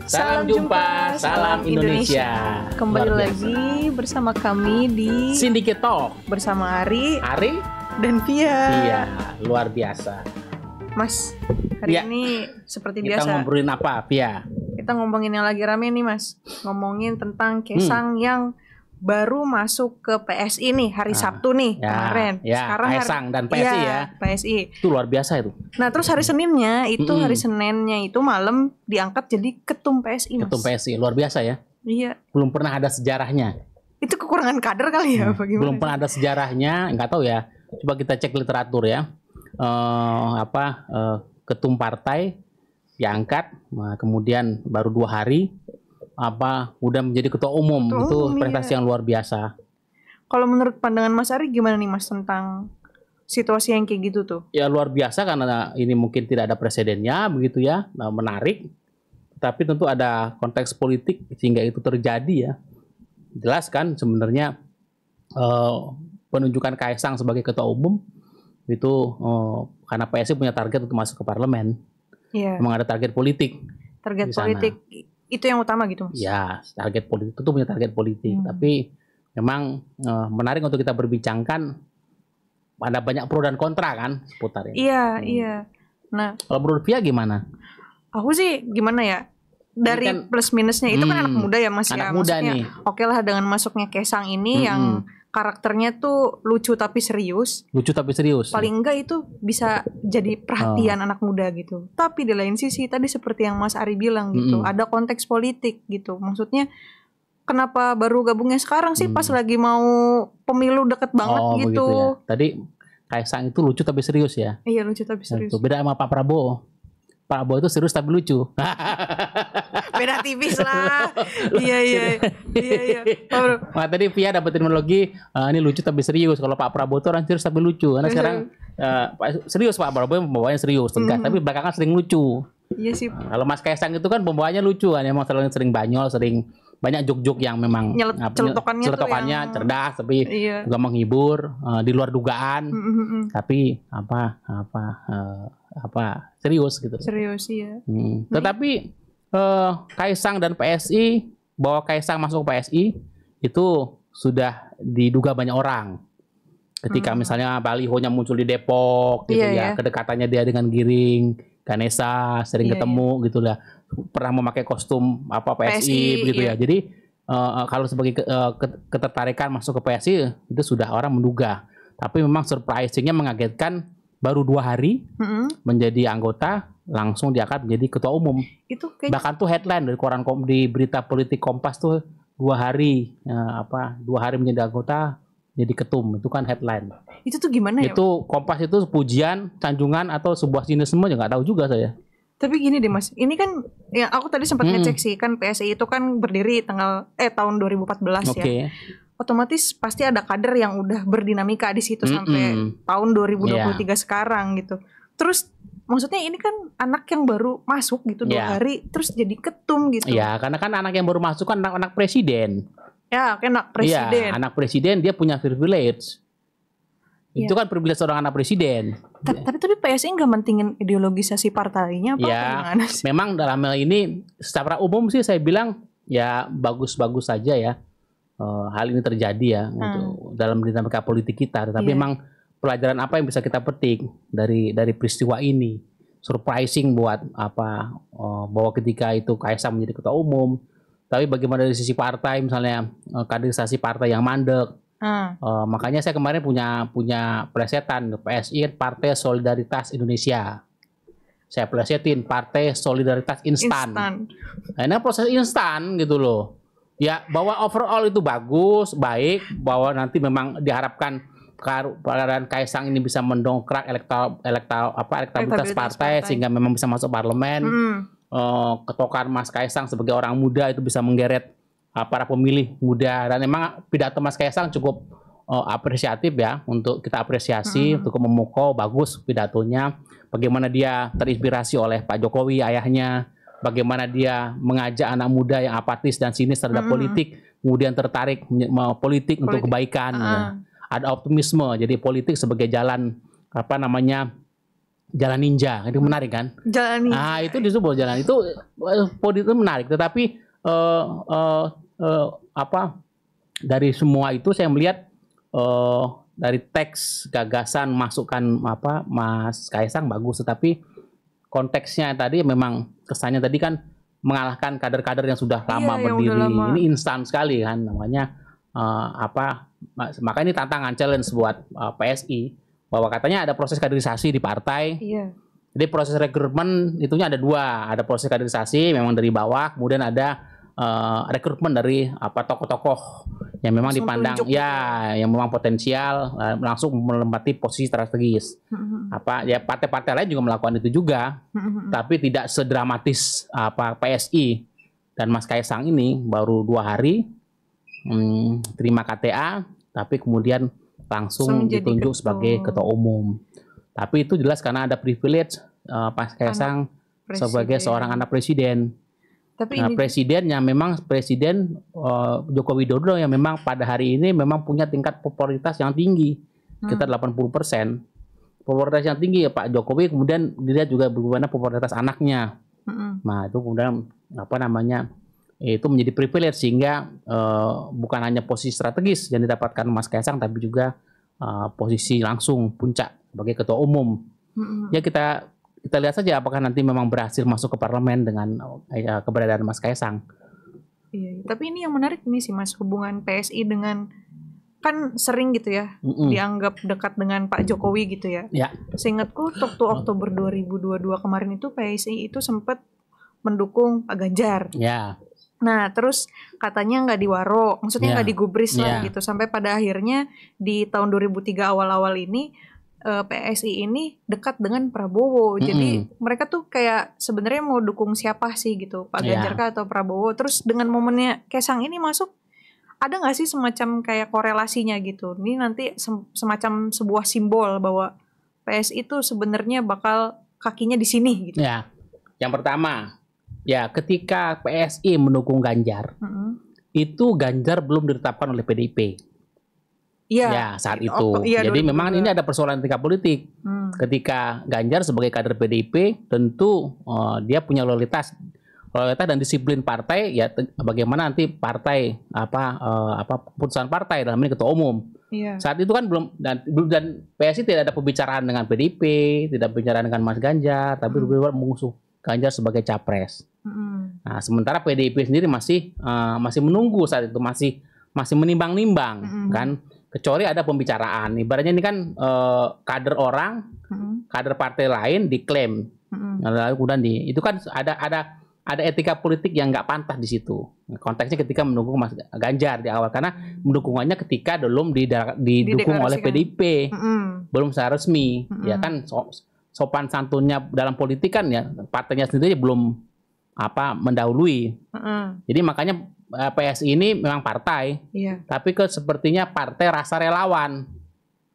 Salam jumpa, salam Indonesia. Kembali lagi bersama kami di Syndicate Talk bersama Ari dan Pia. Iya, luar biasa. Mas, hari ini seperti biasa. Kita ngobrolin apa, Pia? Kita ngomongin yang lagi rame nih, Mas. Ngomongin tentang Kaisang yang baru masuk ke PSI nih hari Sabtu nih kemarin. Sekarang Kaisang dan PSI PSI. Itu luar biasa itu. Nah, terus hari Seninnya itu malam diangkat jadi ketum PSI, Mas. Ketum PSI luar biasa ya. Iya. Belum pernah ada sejarahnya. Itu kekurangan kader kali ya, bagaimana? Belum pernah ada sejarahnya, nggak tahu ya. Coba kita cek literatur ya. Ketum partai diangkat, kemudian baru 2 hari udah menjadi ketua umum. Itu prestasi yang luar biasa. Kalau menurut pandangan Mas Ari gimana nih, Mas, tentang situasi yang kayak gitu tuh? Ya luar biasa karena ini mungkin tidak ada presidennya begitu ya. Nah, menarik. Tapi tentu ada konteks politik sehingga itu terjadi ya. Jelas kan sebenarnya penunjukan Kaisang sebagai ketua umum itu karena PSI punya target untuk masuk ke parlemen. Iya. Memang ada target politik. Target politik itu yang utama gitu, Mas? Ya, target politik itu punya target politik. Tapi memang menarik untuk kita berbincangkan. Ada banyak pro dan kontra kan seputar ini. Iya. Nah, kalau menurut Pia gimana? Aku sih gimana ya? Dari kan, plus minusnya itu kan anak muda ya, Mas. Anak muda nih. Oke lah dengan masuknya Kaisang ini yang karakternya tuh lucu tapi serius. Lucu tapi serius. Paling enggak itu bisa jadi perhatian anak muda gitu. Tapi di lain sisi tadi seperti yang Mas Ari bilang gitu, ada konteks politik gitu. Maksudnya kenapa baru gabungnya sekarang sih pas lagi mau pemilu deket banget gitu. Ya. Tadi Kaisang itu lucu tapi serius ya. Iya, lucu tapi serius. Itu beda sama Pak Prabowo. Pak Prabowo itu serius tapi lucu. Beda tipis lah. Iya. Nah, tadi Pia dapat terminologi ini lucu tapi serius. Kalau Pak Prabowo itu orang serius tapi lucu. Karena sekarang serius Pak Prabowo pembawanya serius, tegas, tapi belakangan sering lucu. Iya sih. Kalau Mas Kaisang itu kan pembawaannya lucu kan, emang sering banyol, sering banyak jok-jok yang memang celetokannya cerdas, tapi juga menghibur di luar dugaan. Tapi serius gitu. Serius iya. Tetapi Kaisang dan PSI, bahwa Kaisang masuk PSI itu sudah diduga banyak orang. Ketika misalnya balihonya muncul di Depok gitu ya, kedekatannya dia dengan Giring, Ganesha sering ketemu gitu lah. Pernah memakai kostum PSI begitu ya. Jadi kalau sebagai ketertarikan masuk ke PSI itu sudah orang menduga. Tapi memang surprisingnya mengagetkan, baru 2 hari menjadi anggota, langsung diangkat menjadi ketua umum. Itu bahkan tuh headline dari koran di berita politik Kompas tuh 2 hari 2 hari menjadi anggota jadi ketum, itu kan headline. Itu tuh gimana ya? Itu Kompas itu pujian, sanjungan atau sebuah sinisme ya nggak tahu juga saya. Tapi gini deh, Mas, ini kan yang aku tadi sempat ngecek sih, kan PSI itu kan berdiri tahun 2014 ya. Otomatis pasti ada kader yang udah berdinamika di situ sampai tahun 2023 sekarang gitu. Terus maksudnya ini kan anak yang baru masuk gitu 2 hari terus jadi ketum gitu. Iya, karena kan anak yang baru masuk kan anak presiden. Ya, kan anak presiden. Iya, anak presiden dia punya privilege. Itu kan privilege seorang anak presiden. Tapi PSI nggak mentingin ideologisasi partainya apa gimana sih? Memang dalam hal ini secara umum sih saya bilang ya bagus-bagus saja ya. Hal ini terjadi ya untuk dalam dinamika politik kita. Tetapi memang pelajaran apa yang bisa kita petik dari peristiwa ini? Surprising buat bahwa ketika itu Kaisang menjadi ketua umum. Tapi bagaimana dari sisi partai, misalnya kaderisasi partai yang mandek. Makanya saya kemarin punya plesetan PSI, Partai Solidaritas Indonesia. Saya plesetin Partai Solidaritas Instan. Nah, ini proses instan gitu loh. Ya, bahwa overall itu bagus, baik, bahwa nanti memang diharapkan peran Kaisang ini bisa mendongkrak elektabilitas partai sehingga memang bisa masuk parlemen. Ketokan Mas Kaisang sebagai orang muda itu bisa menggeret para pemilih muda, dan memang pidato Mas Kaisang cukup apresiatif ya, untuk kita apresiasi, untuk memukau, bagus pidatonya. Bagaimana dia terinspirasi oleh Pak Jokowi ayahnya, bagaimana dia mengajak anak muda yang apatis dan sinis terhadap politik, kemudian tertarik politik untuk kebaikan. Ya. Ada optimisme, jadi politik sebagai jalan jalan ninja, itu menarik kan? Jalan ninja. Nah, itu disebut jalan itu menarik, tetapi dari semua itu saya melihat dari teks gagasan masukan Mas Kaisang bagus, tetapi konteksnya tadi memang kesannya tadi kan mengalahkan kader-kader yang sudah lama berdiri. Ini instan sekali kan, namanya maka ini tantangan challenge buat PSI bahwa katanya ada proses kaderisasi di partai. Iya. Jadi proses rekrutmen itunya ada dua, ada proses kaderisasi memang dari bawah, kemudian ada rekrutmen dari tokoh-tokoh yang memang dipandang yang memang potensial langsung menempati posisi strategis. Partai-partai lain juga melakukan itu juga, tapi tidak sedramatis PSI. Dan Mas Kaisang ini baru 2 hari terima KTA, tapi kemudian langsung ditunjuk sebagai ketua umum. Tapi itu jelas karena ada privilege Mas Kaisang sebagai seorang anak presiden. Tapi presiden yang memang Presiden Joko Widodo yang memang pada hari ini memang punya tingkat popularitas yang tinggi, sekitar 80%. Popularitas yang tinggi ya Pak Jokowi, kemudian dilihat juga bagaimana popularitas anaknya. Nah itu kemudian itu menjadi privilege sehingga bukan hanya posisi strategis yang didapatkan Mas Kaisang, tapi juga posisi langsung puncak sebagai ketua umum. Ya kita lihat saja apakah nanti memang berhasil masuk ke parlemen dengan keberadaan Mas Kaisang. Iya, tapi ini yang menarik nih sih Mas, hubungan PSI dengan, kan sering gitu ya dianggap dekat dengan Pak Jokowi gitu ya. Seingatku waktu Oktober 2022 kemarin itu PSI itu sempat mendukung Pak Ganjar. Nah terus katanya nggak diwaro, maksudnya nggak digubris lah gitu, sampai pada akhirnya di tahun 2003 awal-awal ini PSI ini dekat dengan Prabowo. Jadi mereka tuh kayak sebenarnya mau dukung siapa sih gitu, Pak Ganjar kah atau Prabowo. Terus dengan momennya Kaisang ini masuk, ada nggak sih semacam kayak korelasinya gitu? Ini nanti semacam sebuah simbol bahwa PSI itu sebenarnya bakal kakinya di sini gitu. Ya, yang pertama, ya ketika PSI mendukung Ganjar, itu Ganjar belum ditetapkan oleh PDIP. Saat itu. Jadi memang ini ada persoalan etika politik. Ketika Ganjar sebagai kader PDIP, tentu dia punya loyalitas dan disiplin partai. Ya, bagaimana nanti partai keputusan partai dalam ini ketua umum. Saat itu kan belum dan PSI tidak ada pembicaraan dengan PDIP, tidak bicara dengan Mas Ganjar, tapi lebih mengusung Ganjar sebagai capres. Nah, sementara PDIP sendiri masih menunggu saat itu, masih menimbang-nimbang kan. Kecuali ada pembicaraan, ibaratnya ini kan kader orang, kader partai lain diklaim, lalu kemudian itu kan ada etika politik yang nggak pantas di situ. Konteksnya ketika mendukung Mas Ganjar di awal, karena mendukungannya ketika belum didukung oleh PDIP, belum secara resmi, ya kan sopan santunnya dalam politik kan ya partainya sendiri belum mendahului. Jadi makanya PSI ini memang partai, tapi sepertinya partai rasa relawan.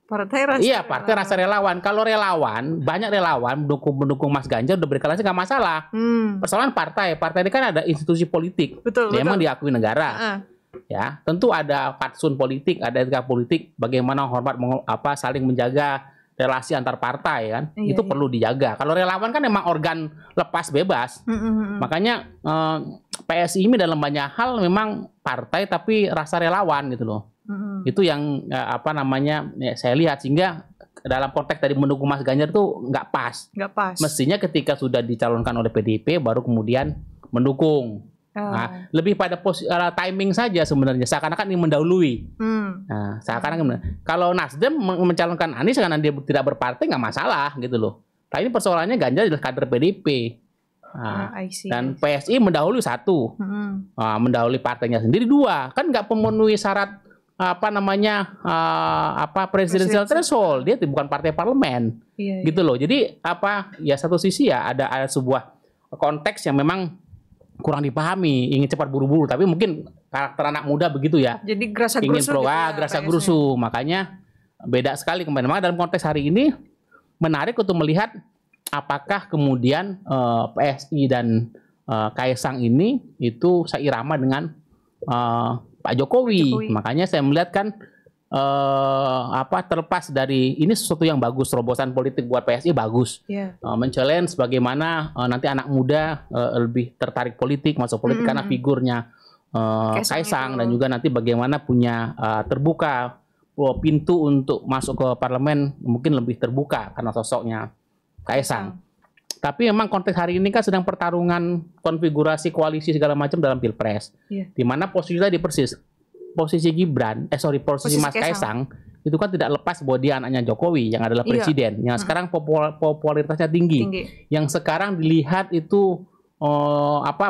Partai rasa relawan. Kalau relawan, banyak relawan mendukung Mas Ganjar udah berkali nggak masalah. Persoalan partai ini kan ada institusi politik, memang diakui negara. Ya, tentu ada fatsun politik, ada etika politik, bagaimana hormat saling menjaga relasi antar partai kan, itu perlu dijaga. Kalau relawan kan memang organ lepas bebas. Makanya PSI ini dalam banyak hal memang partai tapi rasa relawan gitu loh. Itu yang saya lihat, sehingga dalam konteks tadi mendukung Mas Ganjar itu nggak pas. Mestinya ketika sudah dicalonkan oleh PDIP baru kemudian mendukung. Nah, lebih pada timing saja sebenarnya, seakan-akan ini mendahului. Nah, seakan-akan kalau Nasdem mencalonkan Anies karena dia tidak berpartai nggak masalah gitu loh. Nah, ini persoalannya Ganjar adalah kader PDIP. Dan PSI mendahului satu, mendahului partainya sendiri dua, kan nggak memenuhi syarat presidential threshold, dia bukan partai parlemen, gitu loh. Jadi ya satu sisi ya ada sebuah konteks yang memang kurang dipahami, ingin cepat buru-buru, tapi mungkin karakter anak muda begitu ya. Jadi gerasa gerusu, makanya beda sekali kemarin. Maka dalam konteks hari ini menarik untuk melihat apakah kemudian PSI dan Kaisang ini itu seirama dengan Pak Jokowi. Makanya saya melihat kan terlepas dari ini sesuatu yang bagus, terobosan politik buat PSI bagus. Men-challenge bagaimana nanti anak muda lebih tertarik politik, masuk politik karena figurnya Kaisang dan juga nanti bagaimana punya terbuka pintu untuk masuk ke parlemen mungkin lebih terbuka karena sosoknya Kaisang. Tapi memang konteks hari ini kan sedang pertarungan konfigurasi koalisi segala macam dalam Pilpres. Di mana posisinya di persis posisi Gibran, posisi Mas Kaisang itu kan tidak lepas bahwa dia anaknya Jokowi yang adalah presiden, yang sekarang popularitasnya tinggi. Yang sekarang dilihat itu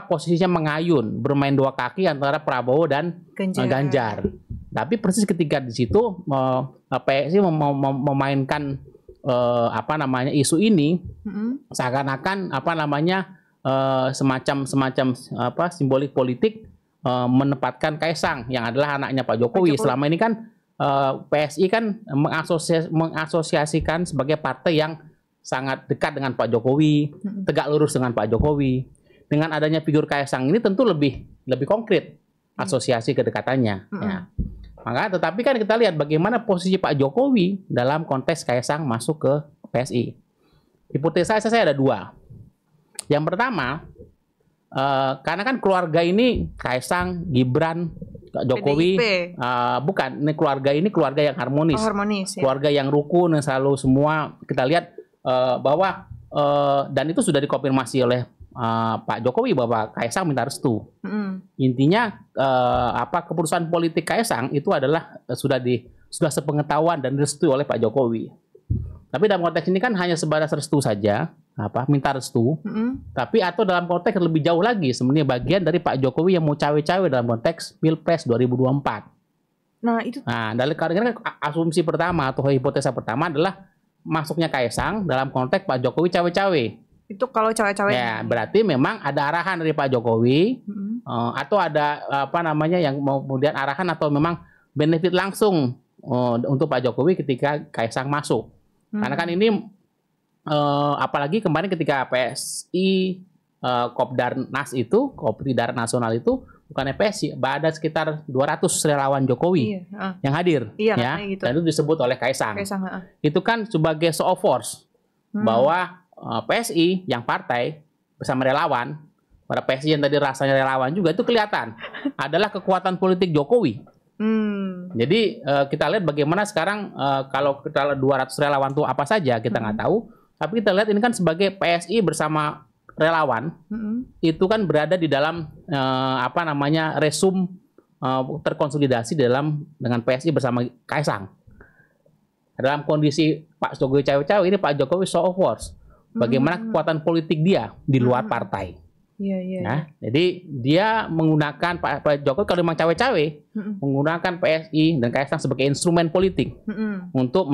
posisinya mengayun, bermain dua kaki antara Prabowo dan Ganjar. Tapi persis ketika di situ PSI memainkan isu ini seakan-akan semacam simbolik politik menempatkan Kaisang yang adalah anaknya Pak Jokowi. Selama ini kan PSI kan mengasosiasikan sebagai partai yang sangat dekat dengan Pak Jokowi, tegak lurus dengan Pak Jokowi. Dengan adanya figur Kaisang ini tentu lebih konkret asosiasi kedekatannya. Ya. Maka tetapi kan kita lihat bagaimana posisi Pak Jokowi dalam konteks Kaisang masuk ke PSI. Hipotesa saya ada dua. Yang pertama, karena kan keluarga ini Kaisang, Gibran, Jokowi, bukan, ini keluarga yang harmonis, keluarga yang rukun, yang selalu semua kita lihat bahwa dan itu sudah dikonfirmasi oleh Pak Jokowi bahwa Kaisang minta restu. Intinya keputusan politik Kaisang itu adalah sudah sepengetahuan dan direstui oleh Pak Jokowi. Tapi dalam konteks ini kan hanya sebatas restu saja, minta restu. Tapi atau dalam konteks lebih jauh lagi, sebenarnya bagian dari Pak Jokowi yang mau cawe-cawe dalam konteks Pilpres 2024. Dari karena asumsi pertama atau hipotesa pertama adalah masuknya Kaisang dalam konteks Pak Jokowi cawe-cawe. Itu kalau cawe-cawe. Ya, berarti memang ada arahan dari Pak Jokowi atau ada yang kemudian arahan atau memang benefit langsung untuk Pak Jokowi ketika Kaisang masuk. Karena kan ini apalagi kemarin ketika PSI Kopdarnas itu, Kopdar Nasional itu bukan PSI, ada sekitar 200 relawan Jokowi yang hadir, gitu. Dan itu disebut oleh Kaisang. Itu kan sebagai show of force bahwa PSI yang partai bersama relawan, pada PSI yang tadi rasanya relawan juga itu kelihatan adalah kekuatan politik Jokowi. Jadi kita lihat bagaimana sekarang kalau kita lihat 200 relawan itu apa saja kita nggak tahu, tapi kita lihat ini kan sebagai PSI bersama relawan itu kan berada di dalam resum terkonsolidasi dengan PSI bersama Kaisang. Dalam kondisi Pak Jokowi cawe-cawe, ini Pak Jokowi show of force. Bagaimana kekuatan politik dia di luar partai. Jadi dia menggunakan Pak Jokowi kalau memang cawe-cawe menggunakan PSI dan Kaisang sebagai instrumen politik untuk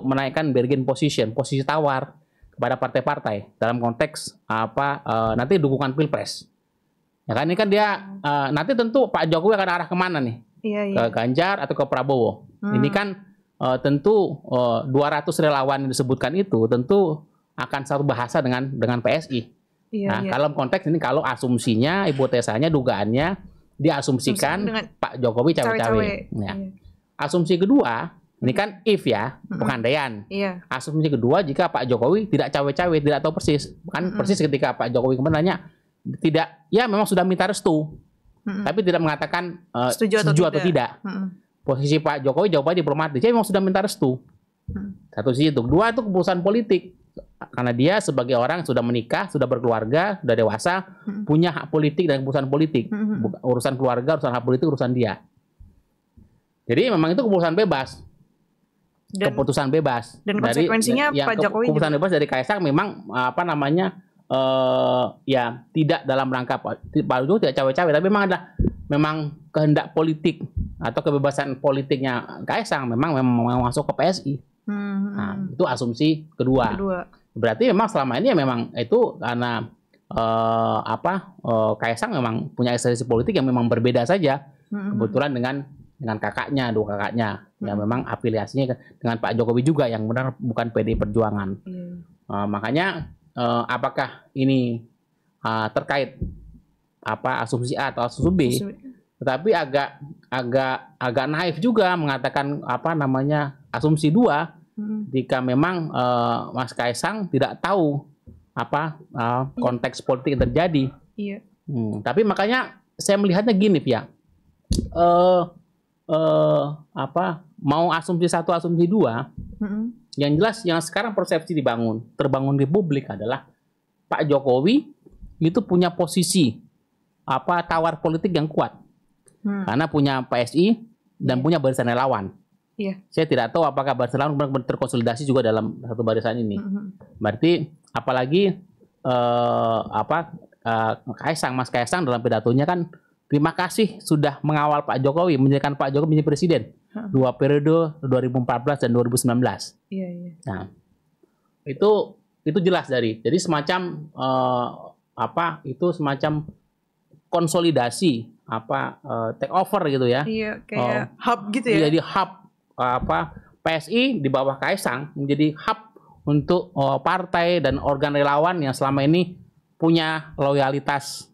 menaikkan bargain position, posisi tawar kepada partai-partai dalam konteks nanti dukungan Pilpres. Ya kan ini kan dia nanti tentu Pak Jokowi akan arah kemana nih? Ke Ganjar atau ke Prabowo? Ini kan tentu 200 relawan yang disebutkan itu tentu akan satu bahasa dengan PSI. Kalau konteks ini, kalau asumsinya, hipotesanya, dugaannya diasumsikan Pak Jokowi cawe-cawe. Asumsi kedua, ini kan if ya, pengandaian. Asumsi kedua, jika Pak Jokowi tidak cawe-cawe, tidak tahu persis. Kan persis ketika Pak Jokowi kemarin nanya, tidak, ya memang sudah minta restu, tapi tidak mengatakan setuju atau tidak. Posisi Pak Jokowi jawabannya diplomatis, dia memang sudah minta restu. Satu sisi itu. Kedua itu keputusan politik. Karena dia sebagai orang sudah menikah, sudah berkeluarga, sudah dewasa, punya hak politik dan keputusan politik. Urusan keluarga, urusan hak politik, urusan dia. Jadi memang itu keputusan bebas. Keputusan bebas. Dan konsekuensinya Pak Jokowi keputusan bebas dari Kaisang memang ya tidak dalam rangka Pak Jokowi tidak cawe-cawe, tapi memang kehendak politik atau kebebasan politiknya Kaisang memang masuk ke PSI. Nah, itu asumsi kedua. Berarti memang selama ini ya memang itu karena Kaisang memang punya esensi politik yang memang berbeda saja. Kebetulan dengan kakaknya, dua kakaknya yang memang afiliasinya dengan Pak Jokowi juga yang benar bukan PDI Perjuangan. Makanya apakah ini terkait asumsi A atau asumsi B? Tetapi agak agak naif juga mengatakan apa namanya asumsi dua, jika memang Mas Kaisang tidak tahu apa konteks politik yang terjadi. Iya. Tapi makanya saya melihatnya gini, Pia. Mau asumsi satu, asumsi dua, yang jelas yang sekarang persepsi terbangun di publik adalah Pak Jokowi itu punya posisi tawar politik yang kuat. Karena punya PSI dan punya barisan relawan. Iya. Saya tidak tahu apakah barisan relawan benar-benar terkonsolidasi juga dalam satu barisan ini. Berarti apalagi Mas Kaisang dalam pidatonya kan terima kasih sudah mengawal Pak Jokowi, menjadikan Pak Jokowi menjadi presiden 2 periode 2014 dan 2019. Iya. Nah, itu jelas jadi semacam itu semacam konsolidasi take over gitu ya. Iya, kayak hub gitu ya. Jadi hub PSI di bawah Kaisang menjadi hub untuk partai dan organ relawan yang selama ini punya loyalitas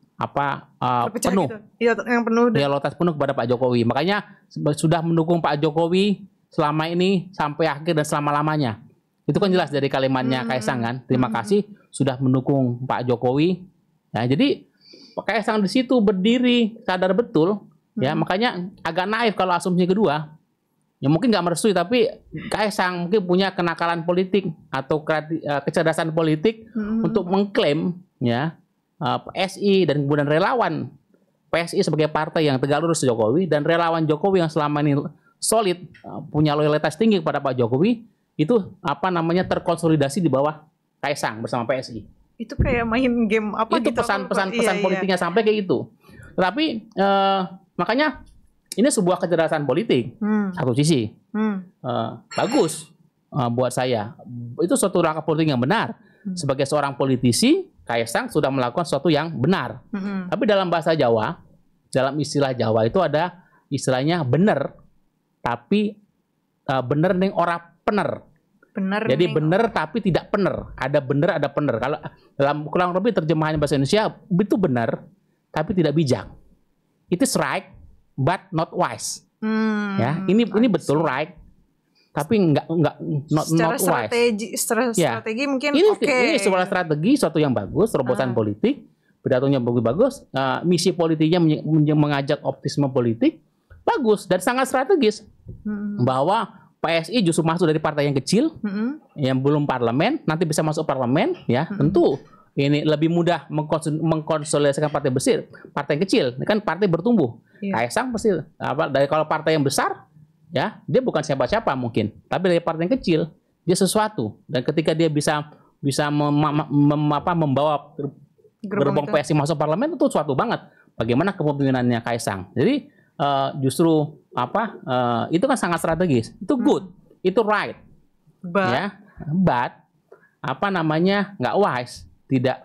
penuh. Gitu. Iya, yang penuh. Loyalitas penuh kepada Pak Jokowi. Makanya sudah mendukung Pak Jokowi selama ini sampai akhir dan selama-lamanya. Itu kan jelas dari kalimatnya Kaisang kan. Terima kasih sudah mendukung Pak Jokowi. Nah, jadi Pak Kaisang di situ berdiri sadar betul, ya makanya agak naif kalau asumsi kedua. Ya mungkin nggak merestui, tapi Kaisang mungkin punya kenakalan politik atau kecerdasan politik untuk mengklaim ya PSI dan kemudian relawan PSI sebagai partai yang tegak lurus Jokowi dan relawan Jokowi yang selama ini solid punya loyalitas tinggi kepada Pak Jokowi itu terkonsolidasi di bawah Kaisang bersama PSI. Itu kayak main game itu gitu. Pesan politiknya sampai kayak itu. Tapi makanya ini sebuah kecerdasan politik satu sisi bagus buat saya. Itu suatu langkah politik yang benar. Sebagai seorang politisi, Kaisang sudah melakukan sesuatu yang benar. Tapi dalam bahasa Jawa, dalam istilah Jawa itu ada istilahnya bener, tapi bener ning ora pener. Jadi benar tapi tidak benar. Ada benar, ada benar. Kalau dalam kurang lebih terjemahan bahasa Indonesia itu benar tapi tidak bijak. It is right but not wise. Ya, ini betul right tapi not wise. Strategi mungkin ini sebuah strategi, suatu yang bagus, terobosan politik, pidatonya bagus, misi politiknya mengajak optimisme politik, bagus dan sangat strategis. Bahwa PSI justru masuk dari partai yang kecil, yang belum parlemen, nanti bisa masuk parlemen, ya tentu ini lebih mudah mengkonsolidasikan partai besar, partai kecil, ini kan partai bertumbuh. Kaisang pasti dari kalau partai yang besar, ya dia bukan siapa-siapa mungkin, tapi dari partai yang kecil dia sesuatu, dan ketika dia bisa membawa gerbong PSI masuk parlemen itu suatu banget. Bagaimana kepemimpinannya Kaisang? Jadi justru itu kan sangat strategis, itu good, itu right, but nggak wise,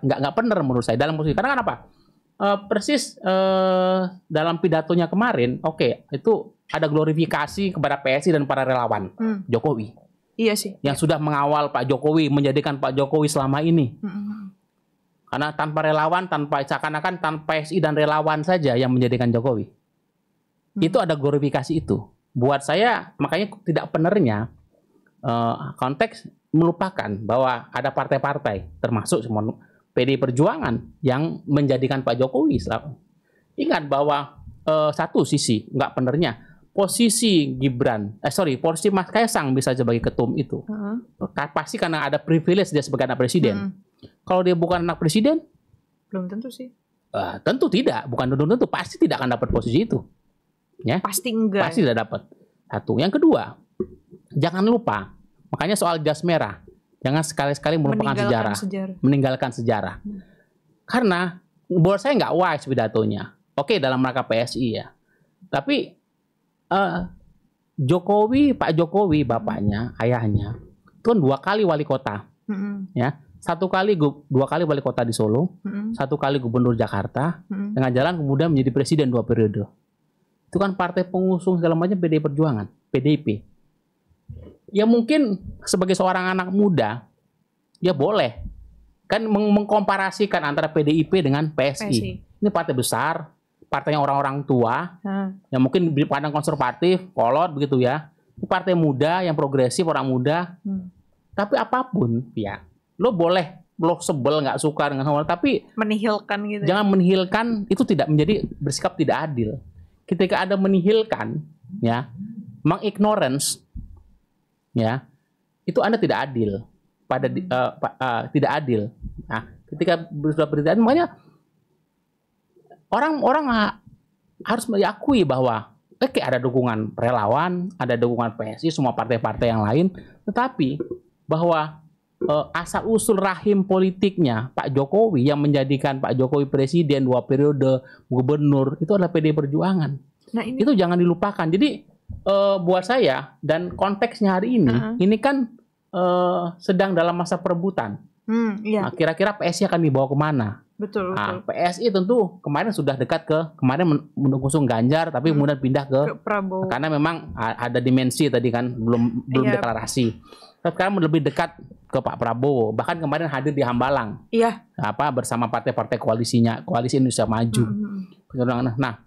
nggak benar menurut saya dalam posisi. Karena kan persis dalam pidatonya kemarin, itu ada glorifikasi kepada PSI dan para relawan Jokowi. Iya sih. Yang sudah mengawal Pak Jokowi, menjadikan Pak Jokowi selama ini. Karena tanpa relawan, seakan-akan tanpa PSI dan relawan saja yang menjadikan Jokowi. Itu ada glorifikasi itu. Buat saya makanya tidak benernya konteks melupakan bahwa ada partai-partai termasuk PDI Perjuangan yang menjadikan Pak Jokowi. Ingat bahwa satu sisi nggak benernya posisi posisi Mas Kaisang bisa sebagai ketum itu pasti karena ada privilege dia sebagai anak presiden. Kalau dia bukan anak presiden, belum tentu sih. Tentu tidak, bukan tentu pasti tidak akan dapat posisi itu. Ya, pasti enggak. Pasti tidak dapat. Satu. Yang kedua, jangan lupa, makanya soal jas merah, jangan sekali-sekali melupakan meninggalkan sejarah. Karena buat saya nggak wise pidatonya. Dalam rangka PSI ya. Tapi Pak Jokowi bapaknya, ayahnya, itu kan 2 kali wali kota. Ya, 2 kali wali kota di Solo, 1 kali gubernur Jakarta, dengan jalan kemudian menjadi presiden 2 periode. Itu kan partai pengusung segala macam PDI Perjuangan, PDIP. Ya mungkin sebagai seorang anak muda, ya boleh kan mengkomparasikan antara PDIP dengan PSI. Ini partai besar, partainya orang-orang tua, yang mungkin dipandang konservatif, kolot begitu ya. Ini partai muda yang progresif, orang muda. Tapi apapun ya, lo sebel nggak suka dengan hal, tapi menihilkan gitu. Jangan menihilkan, itu tidak menjadi bersikap tidak adil. Ketika ada menihilkan, ya, mengignorance, ya, itu Anda tidak adil. Tidak adil. Nah, ketika sudah tidak adil, makanya orang harus mengakui bahwa ada dukungan relawan, ada dukungan PSI, semua partai-partai yang lain, tetapi bahwa asal-usul rahim politiknya Pak Jokowi yang menjadikan Pak Jokowi presiden 2 periode gubernur itu adalah PD Perjuangan. Nah, itu jangan dilupakan. Jadi buat saya dan konteksnya hari ini kan sedang dalam masa perebutan. Nah, kira-kira PSI akan dibawa kemana? Betul. PSI tentu kemarin sudah dekat kemarin mengusung Ganjar, tapi kemudian pindah ke Prabowo. Karena memang ada dimensi tadi kan belum deklarasi. Sekarang lebih dekat ke Pak Prabowo, bahkan kemarin hadir di Hambalang, bersama partai-partai koalisi Indonesia Maju. Nah,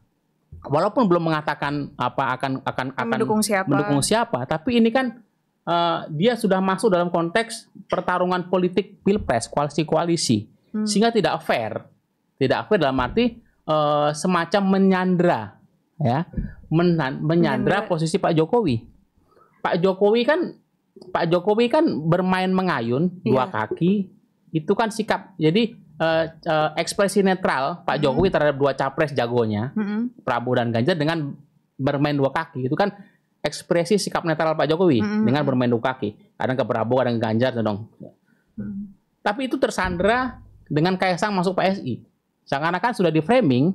walaupun belum mengatakan akan mendukung siapa, tapi ini kan dia sudah masuk dalam konteks pertarungan politik pilpres, koalisi, sehingga tidak fair dalam arti semacam menyandra, ya, menyandra posisi Pak Jokowi. Pak Jokowi kan bermain mengayun dua kaki, itu kan sikap. Jadi ekspresi netral Pak Jokowi terhadap dua capres jagonya, Prabowo dan Ganjar, dengan bermain dua kaki, itu kan ekspresi sikap netral Pak Jokowi dengan bermain dua kaki. Kadang ke Prabowo, kadang ke Ganjar, dong. Tapi itu tersandra dengan Kaisang masuk PSI. Seakan-akan sudah di framing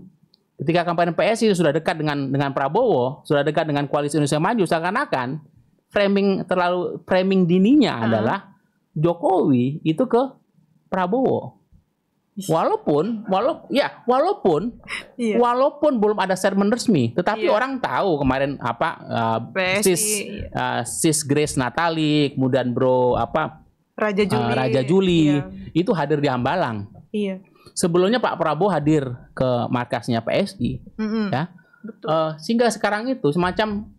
ketika kampanye PSI sudah dekat dengan Prabowo, sudah dekat dengan koalisi Indonesia Maju, seakan-akan framing dininya adalah Jokowi itu ke Prabowo. Walaupun belum ada statement resmi, tetapi orang tahu kemarin Sis Grace Natali, kemudian Raja Juli itu hadir di Hambalang. Sebelumnya Pak Prabowo hadir ke markasnya PSI, ya. Sehingga sekarang itu semacam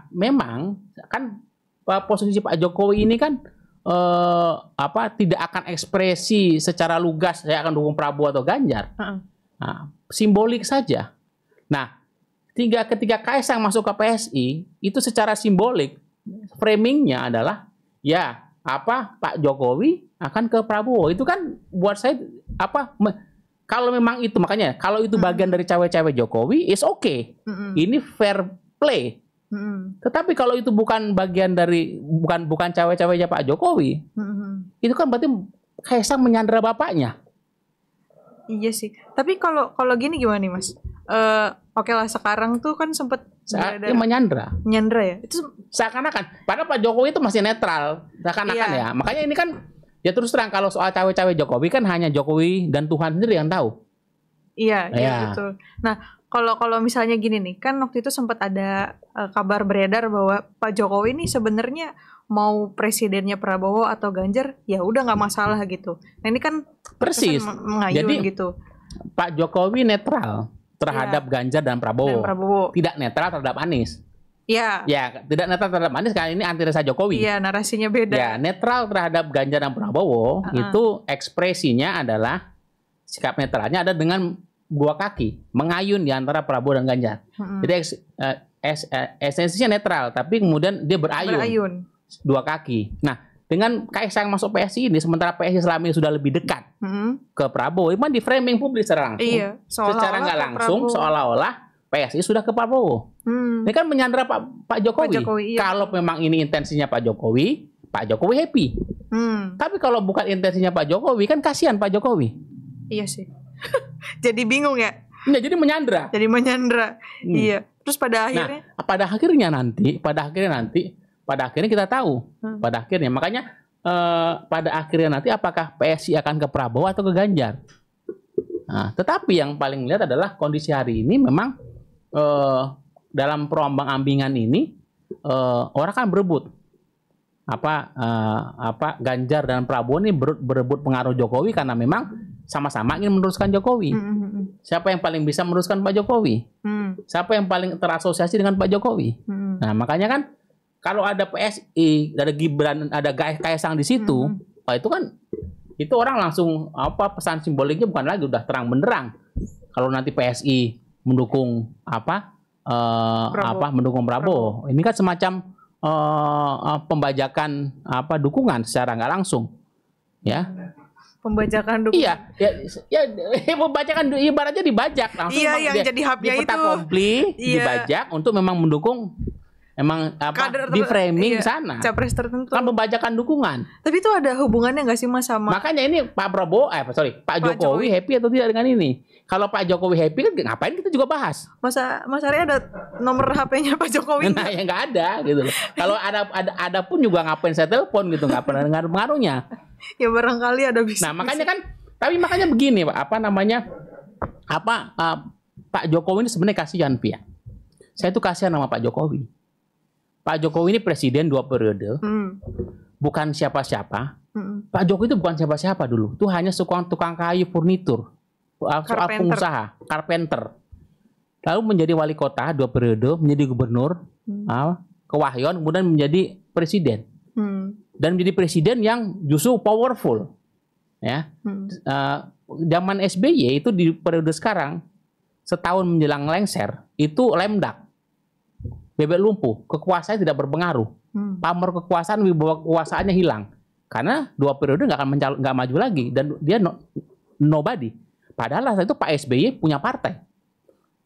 memang kan posisi Pak Jokowi ini kan tidak akan ekspresi secara lugas saya akan dukung Prabowo atau Ganjar. Simbolik saja. Nah, ketika Kaisang masuk ke PSI itu secara simbolik framingnya adalah Pak Jokowi akan ke Prabowo. Itu kan buat saya kalau memang itu, makanya kalau itu bagian dari cawe-cawe Jokowi, is okay. Ini fair play. Tetapi kalau itu bukan bagian dari bukan cawe-cawenya Pak Jokowi, itu kan berarti Kaisang menyandera bapaknya. Iya sih. Tapi kalau gini gimana nih, Mas? Oke lah, sekarang tuh kan sempat menyandera ya. Itu seakan-akan. Padahal Pak Jokowi itu masih netral, seakan-akan ya. Makanya ini kan ya terus terang, kalau soal cawe-cawe Jokowi kan hanya Jokowi dan Tuhan sendiri yang tahu. Iya betul. Nah, kalau misalnya gini nih, kan waktu itu sempat ada kabar beredar bahwa Pak Jokowi ini sebenarnya mau presidennya Prabowo atau Ganjar, ya udah nggak masalah gitu. Nah ini kan persis mengayun gitu. Pak Jokowi netral terhadap Ganjar dan Prabowo, tidak netral terhadap Anies. Ya, tidak netral terhadap Anies, karena ini antitesa Jokowi. Iya, narasinya beda. Ya, netral terhadap Ganjar dan Prabowo itu ekspresinya adalah sikap netralnya ada dengan dua kaki, mengayun di antara Prabowo dan Ganjar. Jadi esensinya netral, tapi kemudian dia berayun dua kaki. Nah, dengan Kaisang masuk PSI ini, sementara PSI selama ini sudah lebih dekat ke Prabowo, itu di framing publik secara langsung. Iya, secara nggak langsung, seolah-olah PSI sudah ke Prabowo. Ini kan menyandera Pak Jokowi. Kalau memang ini intensinya Pak Jokowi happy. Tapi kalau bukan intensinya Pak Jokowi, kan kasihan Pak Jokowi. Iya sih. Jadi bingung ya. Nah, jadi menyandera. Iya. Terus pada akhirnya, pada akhirnya kita tahu. Pada akhirnya, makanya pada akhirnya nanti apakah PSI akan ke Prabowo atau ke Ganjar. Nah, tetapi yang paling lihat adalah kondisi hari ini memang dalam perombang-ambingan ini orang kan berebut Ganjar dan Prabowo ini berebut pengaruh Jokowi karena memang sama-sama ingin meneruskan Jokowi. Siapa yang paling bisa meneruskan Pak Jokowi? Siapa yang paling terasosiasi dengan Pak Jokowi? Nah, makanya kan kalau ada PSI, ada Gibran, ada Kaisang di situ, itu kan itu orang langsung apa pesan simboliknya bukan lagi udah terang benderang. Kalau nanti PSI mendukung mendukung Prabowo. Ini kan semacam pembajakan dukungan secara nggak langsung. Ya. Pembajakan dukungan. Iya, pembajakan ibaratnya dibajak langsung. Iya, yang jadi hubnya itu. Kompli, dibajak untuk memang mendukung, di framing sana. Capres tertentu. Kan pembajakan dukungan. Tapi itu ada hubungannya nggak sih Mas sama? Makanya ini Pak Jokowi happy atau tidak dengan ini? Kalau Pak Jokowi happy kan ngapain kita juga bahas? Mas Arya ada nomor HP-nya Pak Jokowi? Nah, ya nggak ada gitu loh. Kalau ada pun juga ngapain saya telepon gitu, nggak pernah dengar pengaruhnya. Ya barangkali ada bisa. Nah, makanya begini, Pak, Pak Jokowi ini sebenarnya kasihan, Pia. Saya tuh kasihan sama Pak Jokowi. Pak Jokowi ini presiden 2 periode. Bukan siapa-siapa. Pak Jokowi itu bukan siapa-siapa dulu. Itu hanya tukang kayu furnitur. Soal pengusaha, carpenter. Lalu menjadi wali kota 2 periode, menjadi gubernur, ke Wahyon, kemudian menjadi presiden. Dan menjadi presiden yang justru powerful, ya. Zaman SBY itu di periode sekarang, setahun menjelang lengser, itu lemdak, bebek lumpuh, kekuasaan tidak berpengaruh, pamor kekuasaan, wibawa kekuasaannya hilang, karena 2 periode nggak maju lagi, dan dia nobody. Padahal saat itu Pak SBY punya partai,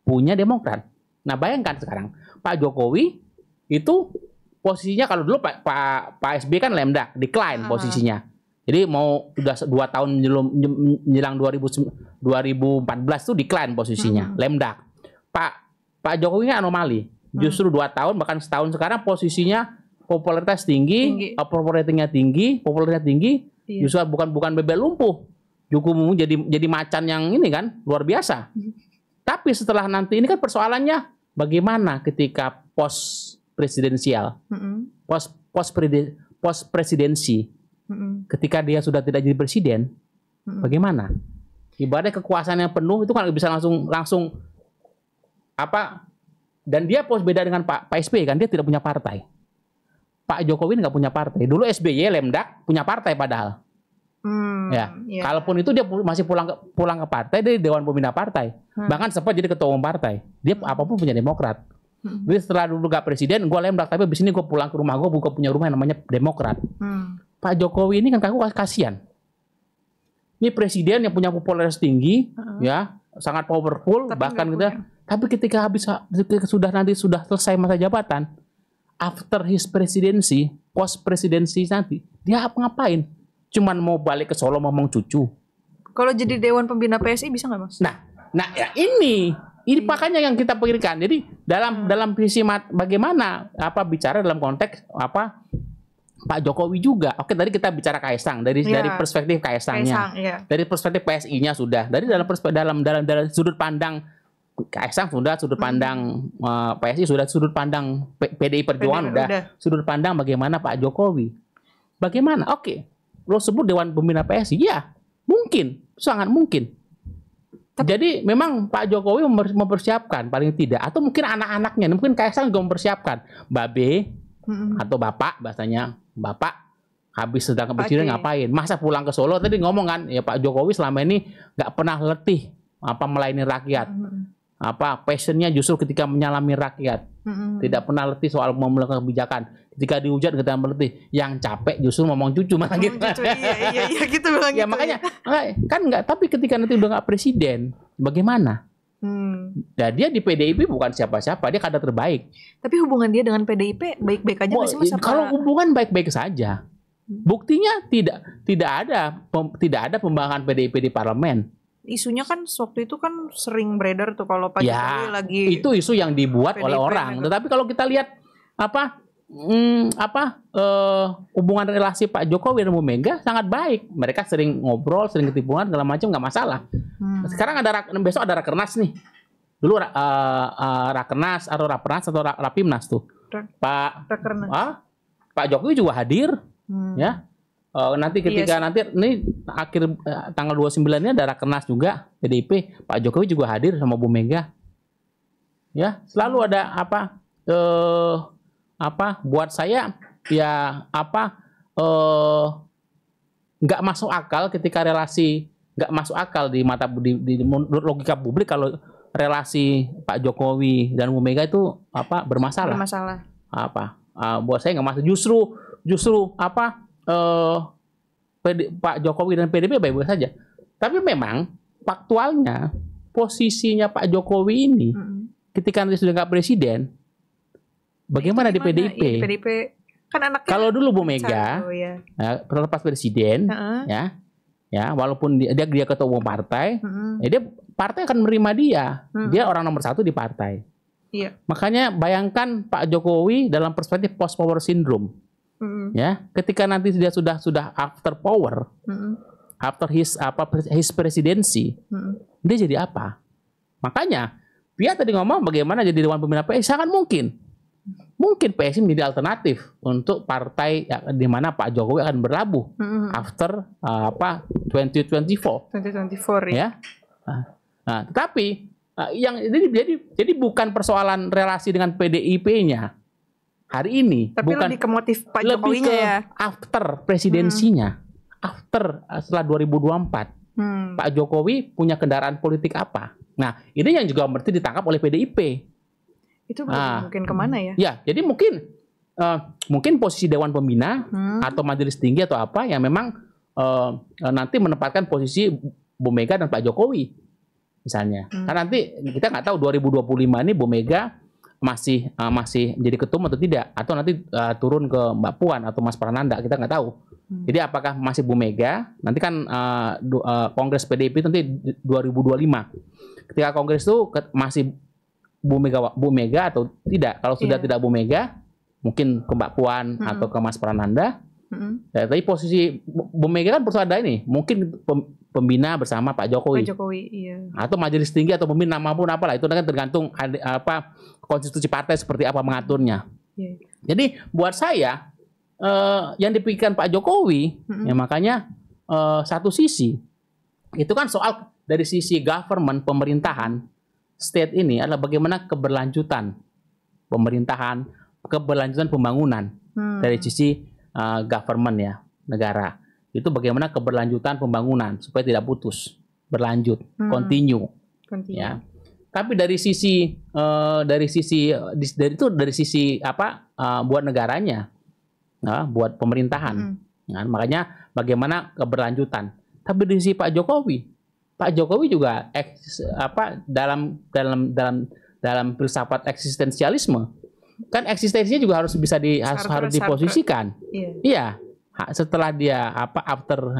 punya Demokrat. Nah, bayangkan sekarang Pak Jokowi itu posisinya, kalau dulu Pak SBY kan lemdak, decline posisinya. Jadi mau udah 2 tahun menjelang 2014 tuh decline posisinya, lemdak. Pak Jokowi ini anomali. Justru 2 tahun bahkan setahun sekarang posisinya popularitas tinggi. Popularitasnya tinggi. Justru bukan bebek lumpuh. Jukumu jadi macan yang ini kan luar biasa. Tapi setelah nanti ini kan persoalannya bagaimana ketika pos presidensial, pos presidensi, ketika dia sudah tidak jadi presiden, bagaimana? Ibaratnya kekuasaan yang penuh itu kan bisa langsung dan dia beda dengan Pak SBY kan, dia tidak punya partai. Pak Jokowi nggak punya partai. Dulu SBY lemdak punya partai padahal. Kalaupun itu dia masih pulang ke partai dari Dewan Pembina Partai, bahkan sempat jadi ketua umum partai. Dia apapun punya Demokrat. Jadi setelah dulu gak presiden, gue lemdak, tapi abis ini gue pulang ke rumah gue punya rumah yang namanya Demokrat. Pak Jokowi ini kan kasihan. Ini presiden yang punya popularitas tinggi, ya, sangat powerful, bahkan gitu. Tapi ketika sudah selesai masa jabatan, after his presidency, post presidency nanti, dia ngapain? Cuman mau balik ke Solo ngomong cucu. Kalau jadi Dewan Pembina PSI bisa nggak, Mas? Nah ya ini makanya yang kita pikirkan. Jadi dalam visi bagaimana bicara dalam konteks Pak Jokowi juga. Oke, tadi kita bicara Kaisang dari perspektif Kaisangnya. Dari perspektif PSI-nya sudah. Dari dalam sudut pandang Kaisang sudah, sudut pandang PSI sudah, sudut pandang PDI Perjuangan sudah, sudut pandang bagaimana Pak Jokowi. Bagaimana? Oke. Lo sebut Dewan Pembina PSI, ya mungkin, sangat mungkin. Jadi memang Pak Jokowi mempersiapkan paling tidak, atau mungkin anak-anaknya, mungkin Kaisang juga mempersiapkan, Babe atau Bapak, bahasanya Bapak habis sedang kepresiden ngapain? Masa pulang ke Solo tadi ngomong kan, ya Pak Jokowi selama ini nggak pernah letih melayani rakyat. Passionnya justru ketika menyalami rakyat, tidak pernah letih soal memelakukan kebijakan. Ketika dihujat kita meletih, yang capek justru ngomong cucu malah gitu. Iya gitu bilang. Ya makanya kan nggak. Tapi ketika nanti udah nggak presiden, bagaimana? Nah, dia di PDIP bukan siapa-siapa, dia kader terbaik. Tapi hubungan dia dengan PDIP baik-baik aja masih, Mas? Kalau hubungan baik-baik saja, buktinya tidak ada pembahasan PDIP di parlemen. Isunya kan waktu itu kan sering beredar tuh kalau Pak Jokowi lagi. Itu isu yang dibuat PDIP oleh orang. Tetapi kalau kita lihat hubungan relasi Pak Jokowi dan Bu Mega sangat baik. Mereka sering ngobrol, sering ketipuan, segala macam, nggak masalah. Sekarang besok ada rakernas nih. Dulu rakernas atau rapernas atau rapimnas tuh. Pak Jokowi juga hadir, ya. nanti ketika nanti ini akhir tanggal 29 ini ada rakernas juga PDIP, Pak Jokowi juga hadir sama Bu Mega. Ya, selalu ada buat saya ya nggak masuk akal ketika relasi nggak masuk akal di mata di logika publik kalau relasi Pak Jokowi dan Bu Mega itu bermasalah. Buat saya nggak masuk, justru Pak Jokowi dan PDIP baik-baik saja. Tapi memang faktualnya posisinya Pak Jokowi ini ketika nanti sudah nggak presiden, bagaimana di PDIP? Iya, PDIP kan anaknya. Kalau dulu Bu Mega, terlepas presiden, ya, walaupun dia ketua umum partai, dia partai akan menerima dia. Dia orang nomor 1 di partai. Iya. Makanya bayangkan Pak Jokowi dalam perspektif post power syndrome. Ya, ketika nanti dia sudah after power, after his presidency, dia jadi apa? Makanya dia tadi ngomong bagaimana jadi Dewan Pembina PSI, sangat mungkin PSI menjadi alternatif untuk partai di mana Pak Jokowi akan berlabuh after 2024 ya. Nah, tetapi yang jadi bukan persoalan relasi dengan PDIP-nya hari ini, tapi bukan lebih ke motif Pak lebih Jokowinya ke ya. after presidensinya, setelah 2024. Pak Jokowi punya kendaraan politik apa? Nah, ini yang juga mesti ditangkap oleh PDIP. Itu mungkin kemana ya? Ya, jadi mungkin posisi Dewan Pembina atau Majelis Tinggi atau apa yang memang nanti menempatkan posisi Bu Mega dan Pak Jokowi misalnya. Karena nanti kita nggak tahu 2025 ini Bu Mega masih jadi ketum atau tidak, atau nanti turun ke Mbak Puan atau Mas Prananda, kita nggak tahu. Jadi apakah masih Bu Mega? Nanti kan Kongres PDIP nanti 2025. Ketika Kongres itu masih Bu Mega atau tidak? Kalau sudah tidak Bu Mega, mungkin ke Mbak Puan atau ke Mas Prananda. Ya, tapi posisi Bu Mega kan persoalan ada ini, mungkin pembina bersama Pak Jokowi. Iya. Atau majelis tinggi atau pembina maupun apalah, itu kan tergantung konstitusi partai seperti apa mengaturnya. Yeah. Jadi buat saya yang dipikirkan Pak Jokowi, ya makanya satu sisi itu kan soal dari sisi government, pemerintahan state ini adalah bagaimana keberlanjutan pemerintahan, keberlanjutan pembangunan dari sisi government ya, negara. Itu bagaimana keberlanjutan pembangunan supaya tidak putus, berlanjut, continue. Ya. Tapi dari sisi buat negaranya, buat pemerintahan. Nah, makanya bagaimana keberlanjutan. Tapi di sisi Pak Jokowi juga dalam filsafat eksistensialisme, kan eksistensinya juga harus bisa harus diposisikan. Iya. Setelah dia after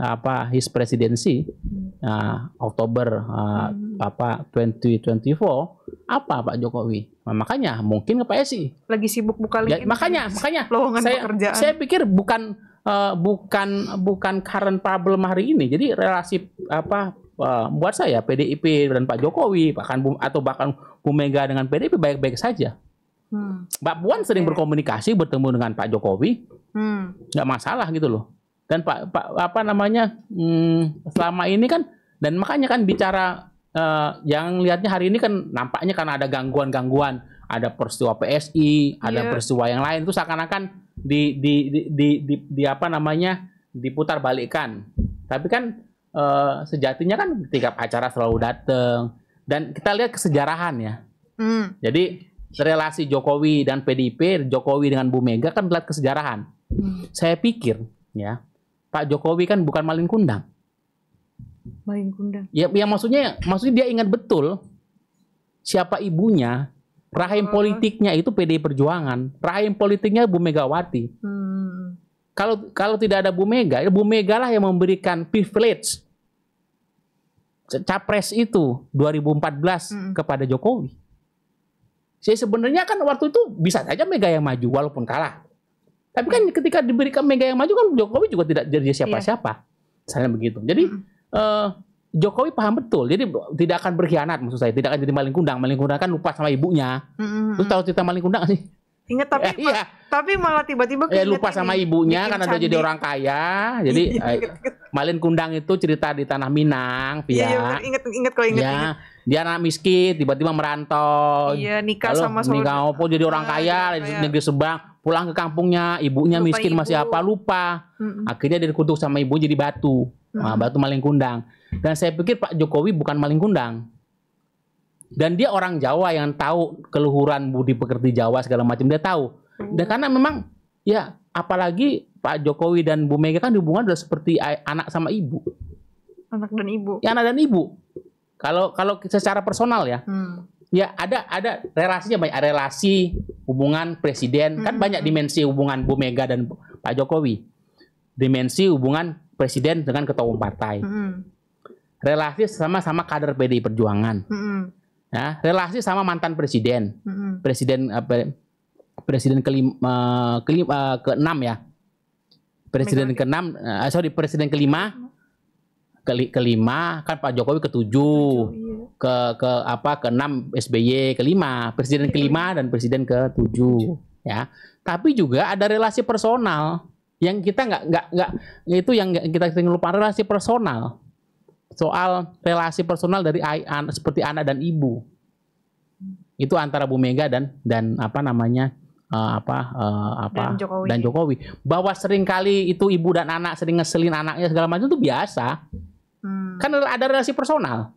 his presidency Oktober 2024 Pak Jokowi. Nah, makanya mungkin ke PSI lagi sibuk buka ya, makanya saya pikir bukan current problem hari ini. Jadi relasi buat saya PDIP dan Pak Jokowi bahkan Bu Mega dengan PDIP baik-baik saja. Mbak Puan sering berkomunikasi, bertemu dengan Pak Jokowi, nggak masalah gitu loh. Dan selama ini kan, dan makanya kan bicara yang lihatnya hari ini kan nampaknya karena ada gangguan-gangguan, ada peristiwa PSI, ada peristiwa yang lain, itu seakan-akan diputar balikkan. Tapi kan sejatinya kan ketika acara selalu datang, dan kita lihat kesejarahan ya. Jadi relasi Jokowi dan PDIP, Jokowi dengan Bu Mega kan melihat kesejarahan. Saya pikir ya, Pak Jokowi kan bukan maling kundang. Maling kundang. Ya maksudnya dia ingat betul siapa ibunya, rahim politiknya itu PDI Perjuangan, rahim politiknya Bu Megawati. Kalau tidak ada Bu Mega lah yang memberikan privilege capres itu 2014 kepada Jokowi. Saya sebenarnya kan waktu itu bisa saja Mega yang maju walaupun kalah. Tapi kan ketika diberikan Mega yang maju kan Jokowi juga tidak jadi siapa-siapa. Misalnya begitu. Jadi Jokowi paham betul. Jadi tidak akan berkhianat, maksud saya. Tidak akan jadi maling kundang. Maling kundang kan lupa sama ibunya. Terus tahu cerita maling kundang sih? Ingat tapi malah tiba-tiba lupa sama ibunya karena udah jadi orang kaya. Jadi Malin Kundang itu cerita di Tanah Minang, Via. Iya, inget kok. Dia anak miskin, tiba-tiba merantau. Iya, nikah sama saudara. Nikah jadi orang kaya di negeri Subang, pulang ke kampungnya, ibunya lupa miskin masih apa lupa. Akhirnya dia dikutuk sama ibu jadi batu. Batu Malin Kundang. Dan saya pikir Pak Jokowi bukan Malin Kundang. Dan dia orang Jawa yang tahu keluhuran budi pekerti Jawa segala macam, dia tahu. Dan karena memang ya apalagi Pak Jokowi dan Bu Mega kan hubungan udah seperti anak sama ibu. Anak dan ibu. Ya, anak dan ibu. Kalau secara personal ya. Ya ada relasinya, banyak relasi hubungan presiden, kan banyak dimensi hubungan Bu Mega dan Pak Jokowi. Dimensi hubungan presiden dengan ketua umum partai. Relasi sama kader PDI Perjuangan. Ya, relasi sama mantan presiden, presiden ke-6 ya, presiden kelima kan Pak Jokowi ke-7, ke-6 SBY ke-5, presiden ke-5 dan presiden ke-7 ya. Tapi juga ada relasi personal yang kita nggak itu yang kita lupa, relasi personal. Soal relasi personal dari seperti anak dan ibu itu antara Bu Mega dan dan Jokowi. Bahwa seringkali itu ibu dan anak sering ngeselin anaknya segala macam itu biasa. Kan ada relasi personal.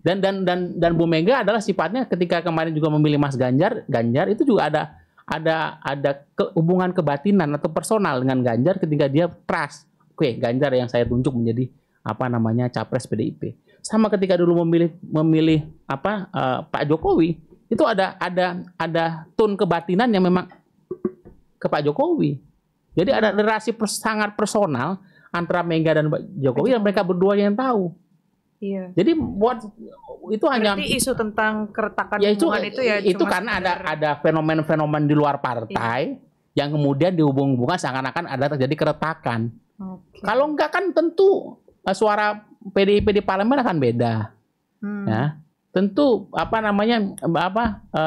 Dan Bu Mega adalah sifatnya ketika kemarin juga memilih Mas Ganjar itu juga ada hubungan kebatinan atau personal dengan Ganjar ketika dia trust. Oke, Ganjar yang saya tunjuk menjadi capres PDIP. Sama ketika dulu memilih Pak Jokowi, itu ada tone kebatinan yang memang ke Pak Jokowi. Jadi ada relasi sangat personal antara Mega dan Pak Jokowi yang mereka berdua yang tahu. Iya. Jadi itu hanya isu tentang keretakan hubungan itu karena ada fenomen-fenomen di luar partai yang kemudian dihubung-hubungkan seakan-akan ada terjadi keretakan. Kalau enggak kan tentu suara PDIP di parlemen akan beda, ya. Tentu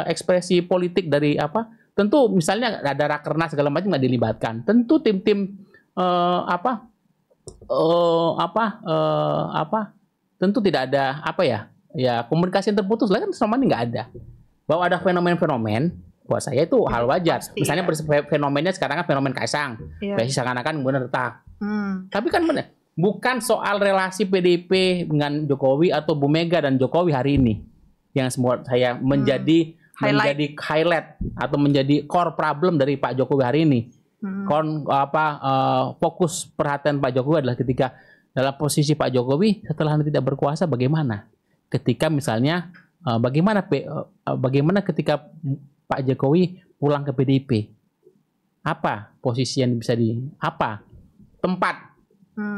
ekspresi politik dari tentu misalnya ada rakernas segala macam nggak dilibatkan. Tentu tim-tim tentu tidak ada komunikasi yang terputus lah, kan selama ini nggak ada. Bahwa ada fenomen-fenomen, buat saya itu hal wajar. Misalnya fenomennya sekarang kan fenomen Kaisang, seakan-akan kemudian retak. Tapi kan benar. Bukan soal relasi PDIP dengan Jokowi atau Bu Mega dan Jokowi hari ini yang semua saya menjadi highlight atau menjadi core problem dari Pak Jokowi hari ini. Fokus perhatian Pak Jokowi adalah ketika dalam posisi Pak Jokowi setelah tidak berkuasa bagaimana? Ketika misalnya bagaimana ketika Pak Jokowi pulang ke PDIP? Apa posisi yang bisa tempat?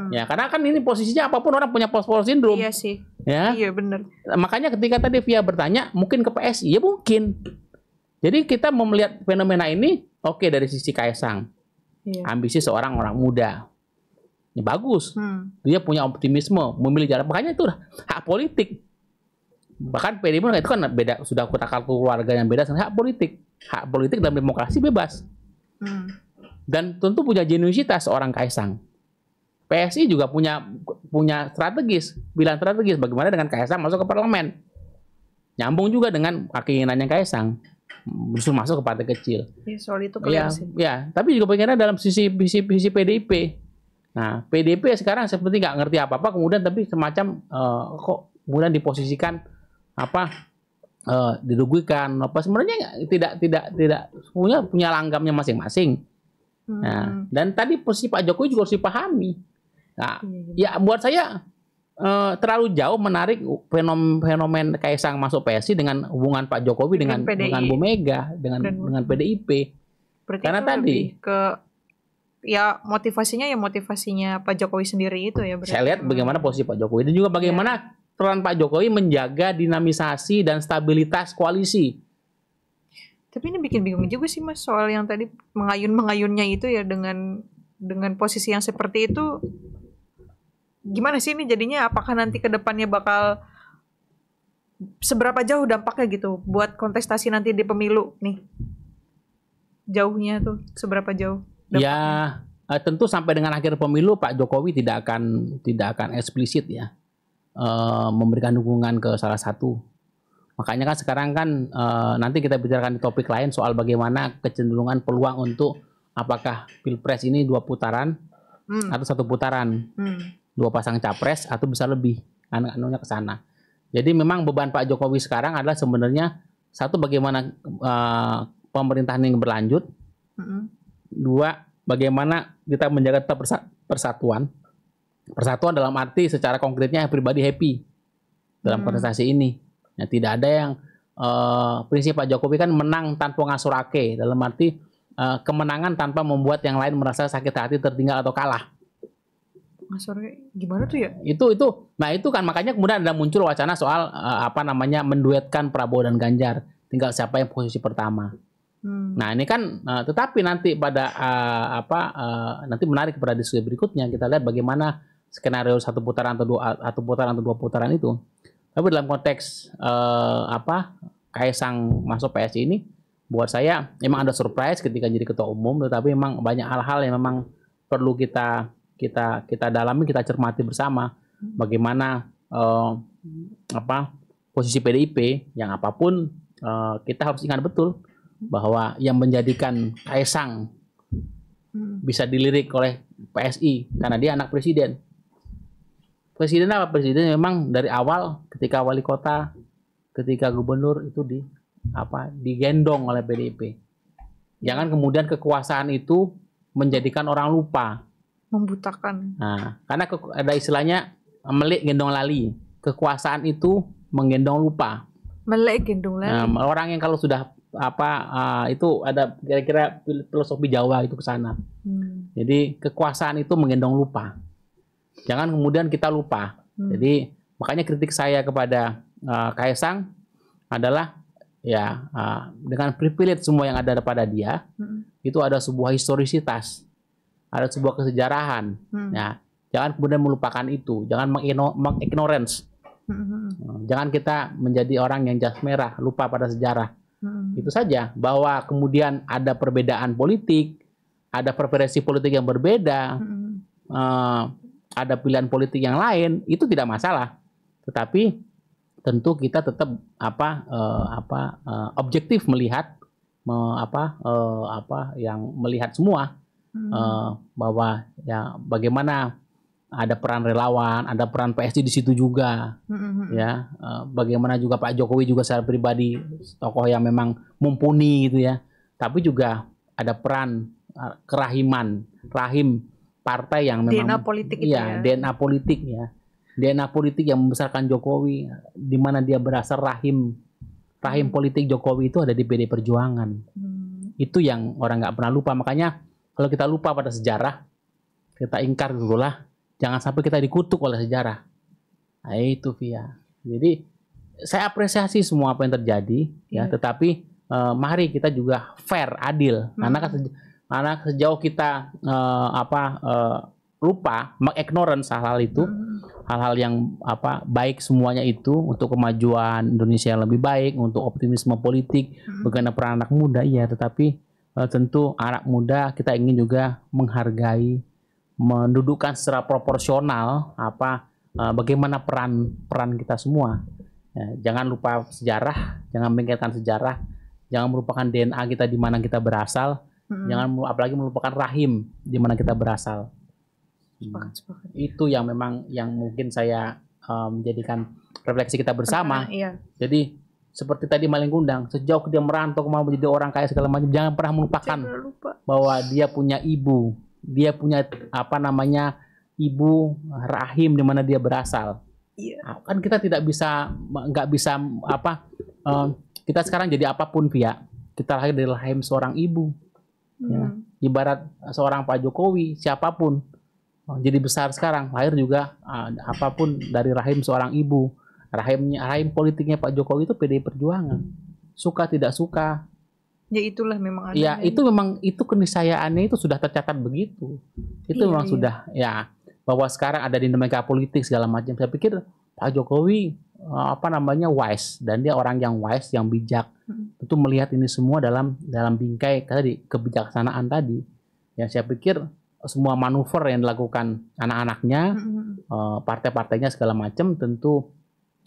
Ya, karena kan ini posisinya apapun orang punya post-post syndrome. Iya sih. Ya. Iya benar. Makanya ketika tadi Via bertanya, mungkin ke PSI, ya mungkin. Jadi kita mau melihat fenomena ini, oke, dari sisi Kaisang, ambisi seorang orang muda, ya bagus. Dia punya optimisme, memilih jalan. Makanya itu hak politik. Bahkan PDIP itu kan beda, sudah kotak keluarga yang beda, hak politik. Hak politik dalam demokrasi bebas. Dan tentu punya genuinitas seorang Kaisang. PSI juga punya strategis bagaimana dengan Kaisang masuk ke parlemen. Nyambung juga dengan keinginannya Kaisang justru masuk ke partai kecil. Ya, soal itu kalian sih. Ya, tapi juga bagaimana dalam sisi PDIP. Nah, PDIP sekarang seperti nggak ngerti apa-apa, kemudian tapi semacam kok kemudian diposisikan dirugikan sebenarnya tidak punya langgamnya masing-masing. Nah, dan tadi posisi Pak Jokowi juga harus dipahami. Nah, ya buat saya terlalu jauh menarik fenomen Kaisang masuk PSI dengan hubungan Pak Jokowi dengan Bu Mega dengan PDIP. Berarti karena tadi motivasinya Pak Jokowi sendiri itu ya. Berarti. Saya lihat bagaimana posisi Pak Jokowi dan juga bagaimana peran Pak Jokowi menjaga dinamisasi dan stabilitas koalisi. Tapi ini bikin bingung juga sih Mas soal yang tadi mengayun-mengayunnya itu ya dengan posisi yang seperti itu. Gimana sih ini jadinya, apakah nanti ke depannya bakal seberapa jauh dampaknya gitu buat kontestasi nanti di pemilu nih? jauhnya tuh, seberapa jauh dapatnya? Ya tentu sampai dengan akhir pemilu Pak Jokowi tidak akan eksplisit ya memberikan dukungan ke salah satu. Makanya kan sekarang kan nanti kita bicarakan di topik lain soal bagaimana kecenderungan peluang untuk apakah Pilpres ini 2 putaran atau 1 putaran, 2 pasang capres atau bisa lebih anunya ke sana. Jadi memang beban Pak Jokowi sekarang adalah sebenarnya satu bagaimana pemerintahan ini berlanjut, 2 bagaimana kita menjaga tetap persatuan dalam arti secara konkretnya pribadi happy dalam kontestasi ini. Ya, tidak ada yang prinsip Pak Jokowi kan menang tanpa ngasurake, dalam arti kemenangan tanpa membuat yang lain merasa sakit hati, tertinggal atau kalah. Ngasurake gimana tuh ya? Nah itu kan makanya kemudian ada muncul wacana soal menduetkan Prabowo dan Ganjar, tinggal siapa yang posisi pertama. Nah ini kan tetapi nanti pada nanti menarik pada diskusi berikutnya kita lihat bagaimana skenario 1 putaran atau 2 putaran itu. Tapi dalam konteks Kaisang masuk PSI ini, buat saya memang ada surprise ketika jadi ketua umum, tetapi memang banyak hal-hal yang memang perlu kita dalami, kita cermati bersama. Bagaimana posisi PDIP yang apapun kita harus ingat betul bahwa yang menjadikan Kaisang bisa dilirik oleh PSI karena dia anak presiden. Presiden Presiden memang dari awal ketika wali kota, ketika gubernur itu digendong oleh PDIP. Jangan kemudian kekuasaan itu menjadikan orang lupa, membutakan. Nah, karena ada istilahnya melik gendong lali. Kekuasaan itu menggendong lupa. Melik gendong lali. Orang yang kalau sudah itu ada kira-kira filosofi Jawa itu ke sana. Jadi kekuasaan itu menggendong lupa. Jangan kemudian kita lupa. Jadi makanya kritik saya kepada Kaisang adalah ya dengan privilege semua yang ada pada dia, itu ada sebuah historisitas, ada sebuah kesejarahan. Ya, jangan kemudian melupakan itu, jangan mengignorance. Jangan kita menjadi orang yang jas merah, lupa pada sejarah. Itu saja, bahwa kemudian ada perbedaan politik, ada preferensi politik yang berbeda, ada pilihan politik yang lain, itu tidak masalah. Tetapi tentu kita tetap objektif melihat yang melihat semua, bahwa ya bagaimana ada peran relawan, ada peran PSI di situ juga, ya bagaimana juga Pak Jokowi juga secara pribadi tokoh yang memang mumpuni gitu ya, tapi juga ada peran rahim partai yang memang DNA politik itu ya. DNA politik ya. DNA politik yang membesarkan Jokowi, di mana dia berasal rahim politik Jokowi itu ada di PD Perjuangan. Itu yang orang nggak pernah lupa. Makanya kalau kita lupa pada sejarah, kita ingkar dulu lah. Jangan sampai kita dikutuk oleh sejarah. Nah, itu Via. Jadi saya apresiasi semua apa yang terjadi, ya. Tetapi mari kita juga fair, adil. Karena sejauh kita lupa, mengignorance hal-hal itu, hal-hal yang baik semuanya itu untuk kemajuan Indonesia yang lebih baik, untuk optimisme politik, bagaimana peran anak muda, iya. Tetapi tentu anak muda kita ingin juga menghargai, mendudukkan secara proporsional bagaimana peran kita semua. Ya, jangan lupa sejarah, jangan mengingatkan sejarah, jangan melupakan DNA kita di mana kita berasal. Jangan apalagi melupakan rahim di mana kita berasal. Sepakat. Itu yang memang yang mungkin saya menjadikan refleksi kita bersama. Iya. Jadi seperti tadi Malin Kundang, sejauh dia merantau mau menjadi orang kaya segala macam, jangan pernah melupakan bahwa dia punya ibu, dia punya ibu rahim di mana dia berasal. Iya. Kan kita nggak bisa kita sekarang jadi apapun Via, kita lahir dari rahim seorang ibu. Ya, ibarat seorang Pak Jokowi, siapapun jadi besar sekarang, lahir juga apapun dari rahim seorang ibu. Rahim politiknya Pak Jokowi itu PDI Perjuangan. Suka tidak suka. Ya itulah memang ada. Ya itu memang itu keniscayaannya itu sudah tercatat begitu. Itu memang sudah ya, bahwa sekarang ada dinamika politik segala macam. Saya pikir Pak Jokowi wise, dan dia orang yang wise, yang bijak. tentu melihat ini semua dalam bingkai tadi kebijaksanaan tadi. Ya saya pikir semua manuver yang dilakukan anak-anaknya, partai-partainya segala macam, tentu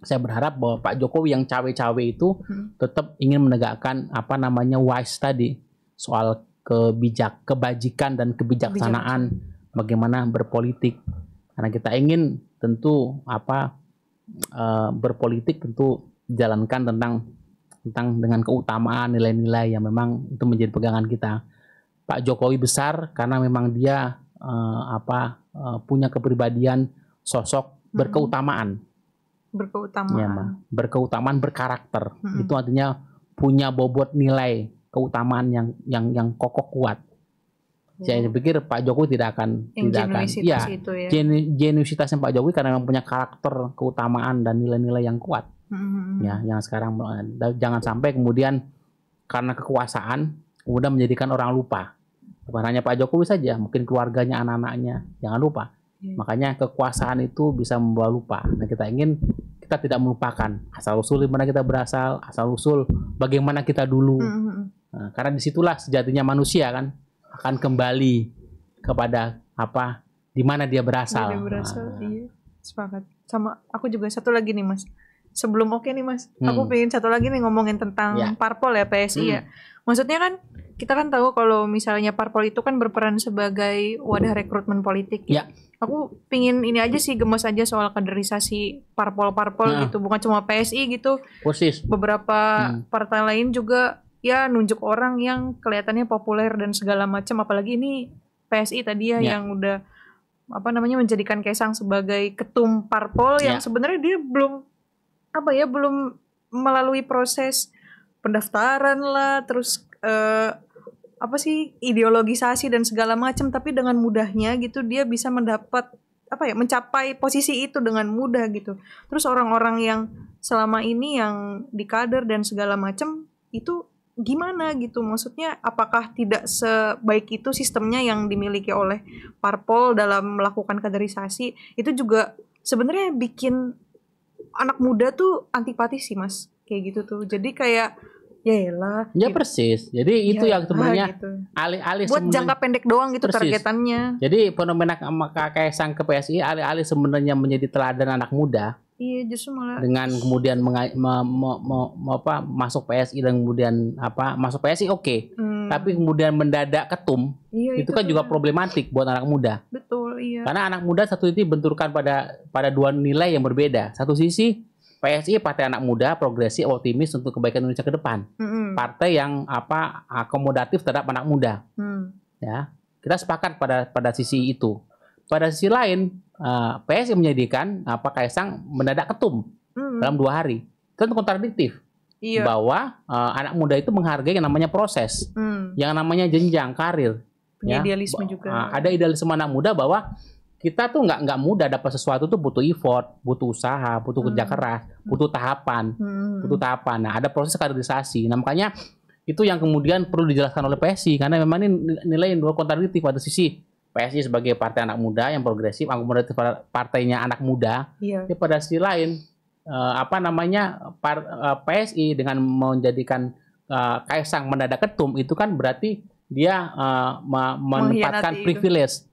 saya berharap bahwa Pak Jokowi yang cawe-cawe itu tetap ingin menegakkan apa namanya wise tadi soal kebajikan dan kebijaksanaan bagaimana berpolitik. Karena kita ingin tentu berpolitik tentu dijalankan tentang dengan keutamaan nilai-nilai yang memang itu menjadi pegangan kita. Pak Jokowi besar karena memang dia punya kepribadian sosok berkeutamaan. Berkeutamaan berkarakter. Itu artinya punya bobot nilai keutamaan yang kokoh kuat. Saya pikir Pak Jokowi tidak akan genuisitasnya Pak Jokowi karena memang punya karakter keutamaan dan nilai-nilai yang kuat. Ya, yang sekarang jangan sampai kemudian karena kekuasaan kemudian menjadikan orang lupa. Bukan hanya Pak Jokowi saja, mungkin keluarganya, anak-anaknya, jangan lupa. Makanya kekuasaan itu bisa membawa lupa. Nah, kita tidak melupakan asal-usul di mana kita berasal, asal-usul bagaimana kita dulu. Nah, karena disitulah sejatinya manusia kan akan kembali kepada di mana dia berasal. Iya. Sepakat. Sama aku juga satu lagi nih Mas. Sebelum nih Mas, aku pengen satu lagi nih ngomongin tentang parpol ya, PSI ya. Maksudnya kan kita kan tahu kalau misalnya parpol itu kan berperan sebagai wadah rekrutmen politik ya. Aku pingin ini aja sih, gemes aja soal kaderisasi parpol-parpol gitu, bukan cuma PSI gitu. Persis. Beberapa partai lain juga ya nunjuk orang yang kelihatannya populer dan segala macam, apalagi ini PSI tadi yang udah menjadikan Kaisang sebagai ketum parpol yang sebenarnya dia belum melalui proses pendaftaran lah, terus ideologisasi dan segala macam, tapi dengan mudahnya gitu dia bisa mendapat mencapai posisi itu dengan mudah gitu. Terus orang-orang yang selama ini yang dikader dan segala macam itu gimana gitu, maksudnya apakah tidak sebaik itu sistemnya yang dimiliki oleh parpol dalam melakukan kaderisasi? Itu juga sebenarnya bikin anak muda tuh antipati sih Mas, kayak gitu tuh. Jadi kayak ya persis. Jadi itu yang sebenarnya gitu. Alih-alih buat jangka pendek doang gitu targetannya. Jadi fenomena Kaisang ke PSI alih-alih sebenarnya menjadi teladan anak muda. Iya, justru malah dengan kemudian masuk PSI dan kemudian masuk PSI tapi kemudian mendadak ketum, itu kan juga problematik buat anak muda. Betul, iya. Karena anak muda satu itu benturkan pada dua nilai yang berbeda. Satu sisi PSI partai anak muda, progresif, optimis untuk kebaikan Indonesia ke depan. Partai yang akomodatif terhadap anak muda. Ya, kita sepakat pada sisi itu. Pada sisi lain, PSI menjadikan Kaisang mendadak ketum dalam 2 hari. Itu kontradiktif. Bahwa anak muda itu menghargai yang namanya proses, yang namanya jenjang karir. Idealisme juga. Ada idealisme anak muda bahwa kita tuh nggak mudah dapat sesuatu tuh butuh effort, butuh usaha, butuh kerja keras, butuh tahapan. Nah, ada proses kaderisasi. Nah, makanya itu yang kemudian perlu dijelaskan oleh PSI karena memang ini nilai yang dua kontradiktif. Pada sisi PSI sebagai partai anak muda yang progresif, akomodatif partainya anak muda. Tapi pada sisi lain PSI dengan menjadikan Kaisang mendadak ketum itu kan berarti dia menempatkan privilege.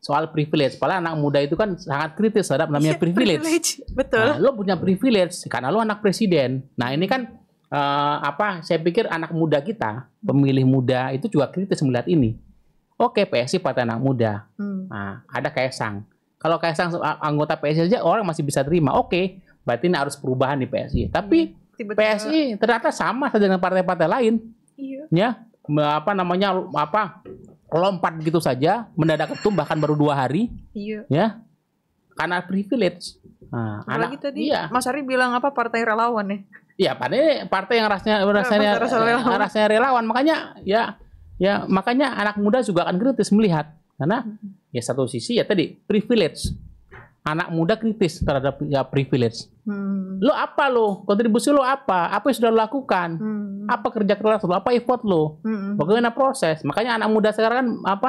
Soal privilege. Padahal anak muda itu kan sangat kritis terhadap namanya privilege. Betul. Nah, lo punya privilege karena lo anak presiden. Nah, ini kan saya pikir anak muda kita, pemilih muda itu juga kritis melihat ini. Oke, PSI partai anak muda. Nah, ada Kaisang. Kalau Kaisang anggota PSI saja orang masih bisa terima. Oke, berarti ini harus perubahan di PSI. Tapi PSI ternyata sama saja dengan partai-partai lain. Ya, lompat gitu saja, mendadak ketum bahkan baru 2 hari. Ya, karena privilege. Nah, apalagi tadi Mas Ari bilang partai relawan ya? Iya, partai yang rasanya relawan. Makanya makanya anak muda juga akan kritis melihat karena satu sisi tadi privilege. Anak muda kritis terhadap privilege. Lo kontribusi lo apa yang sudah lo lakukan, apa kerja keras lo, apa effort lo, bagaimana proses. Makanya anak muda sekarang kan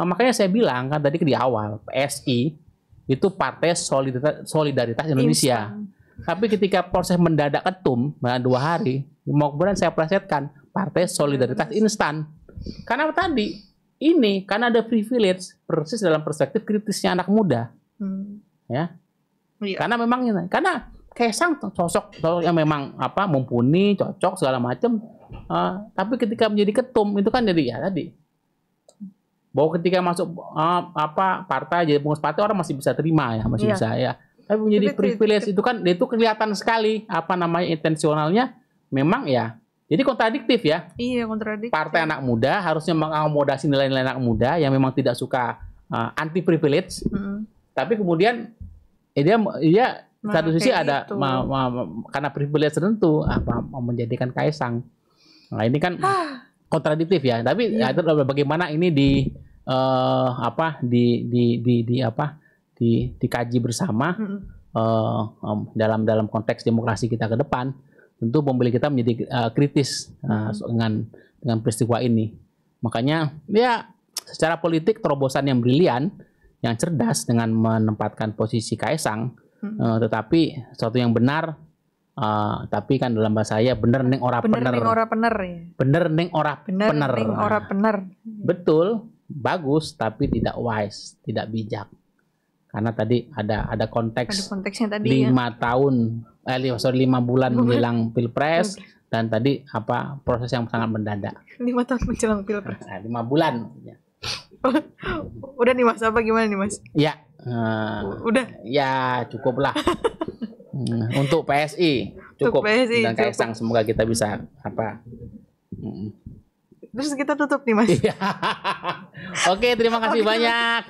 makanya saya bilang kan tadi di awal PSI itu partai solidaritas Indonesia. Tapi ketika proses mendadak ketum 2 hari, mau kemudian saya plesetkan Partai Solidaritas Instan. Karena tadi ini karena ada privilege persis dalam perspektif kritisnya anak muda. Ya. Iya. Karena memang ini, karena Kaisang sosok yang memang mumpuni, cocok segala macam. Tapi ketika menjadi ketum itu kan jadi ya tadi. Bahwa ketika masuk partai jadi pengurus partai orang masih bisa terima ya, masih bisa ya. Tapi menjadi privilege itu kan itu kelihatan sekali intensionalnya memang ya. Jadi kontradiktif ya. Iya, kontradiktif. Partai anak muda harusnya mengakomodasi nilai-nilai anak muda yang memang tidak suka anti privilege. Tapi kemudian dia satu sisi ada karena privilege tertentu menjadikan Kaisang. Nah, ini kan kontradiktif ya. Tapi ya, bagaimana ini dikaji bersama dalam konteks demokrasi kita ke depan. Tentu pemilih kita menjadi kritis dengan peristiwa ini. Makanya ya secara politik terobosan yang brilian, yang cerdas dengan menempatkan posisi Kaisang, tetapi sesuatu yang benar, tapi kan dalam bahasa saya bener neng ora pener. Bener neng ora pener. Betul, bagus tapi tidak wise, tidak bijak. Karena tadi ada konteksnya tadi 5 bulan menjelang Pilpres dan tadi proses yang sangat mendadak. 5 tahun menjelang Pilpres. 5 bulan. Ya. Udah nih Mas, apa gimana nih Mas? Ya. Udah. Ya, cukup lah. Untuk PSI cukup. Dan Kaisang semoga kita bisa Terus kita tutup nih Mas. Oke, terima kasih banyak.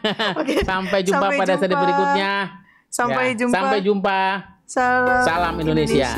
Sampai jumpa pada seri berikutnya. Sampai jumpa. Salam Indonesia.